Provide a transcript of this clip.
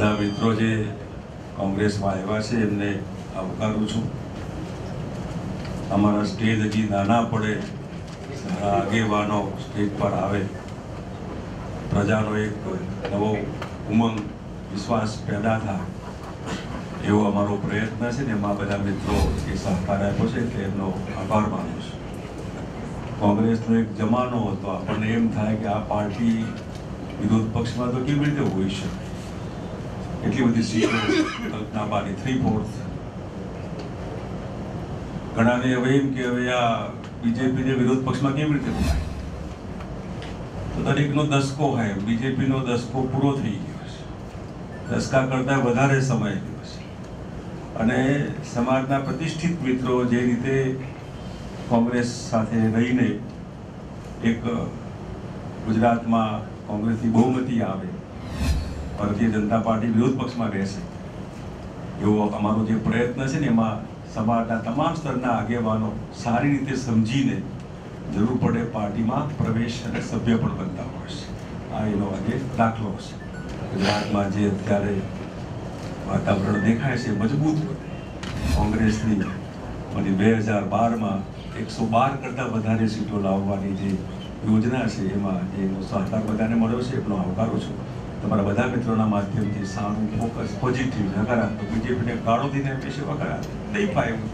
બધા મિત્રો જે કોંગ્રેસમાં આવ્યા છે એમને આવકારું છું. અમારા સ્ટેજ હજી નાના પડે, સારા આગેવાનો સ્ટેજ પર આવે, પ્રજાનો એક નવો ઉમંગ વિશ્વાસ પેદા થાય એવો અમારો પ્રયત્ન છે ને એમાં બધા મિત્રો એ સહકાર આપ્યો છે એટલે એમનો આભાર માનું છું. કોંગ્રેસનો એક જમાનો હતો, આપણને એમ થાય કે આ પાર્ટી વિરોધ પક્ષમાં તો કેવી રીતે હોઈ શકે, એટલી બધી સીટો કલ્પના બારી 3/4. ઘણાને હવે એમ કે હવે આ બીજેપીને વિરોધ પક્ષમાં કેવી રીતે થાય, તો દરેકનો દસકો હોય. બીજેપીનો દસકો પૂરો થઈ ગયો છે, દસકા કરતા વધારે સમય ગયો છે અને સમાજના પ્રતિષ્ઠિત મિત્રો જે રીતે કોંગ્રેસ સાથે રહીને એક ગુજરાતમાં કોંગ્રેસની બહુમતી આવે, ભારતીય જનતા પાર્ટી વિરોધ પક્ષમાં રહેશે એવો અમારો જે પ્રયત્ન છે ને એમાં સમાજના તમામ સ્તરના આગેવાનો સારી રીતે સમજીને જરૂર પડે પાર્ટીમાં પ્રવેશ અને સભ્ય પણ બનતા હોય છે. આ એનો આજે દાખલો છે. ગુજરાતમાં જે અત્યારે વાતાવરણ દેખાય છે મજબૂત કોંગ્રેસની અને 2012માં 112 કરતાં વધારે સીટો લાવવાની જે યોજના છે એમાં એનો સહકાર બધાને મળ્યો છે, એમનો આવકારો છું. તમારા બધા મિત્રોના માધ્યમથી સારું ફોકસ, પોઝિટિવ, નકારાત્મક, બીજેપીને ગાળો દઈને પેશે વખરા નહીં પાય એવું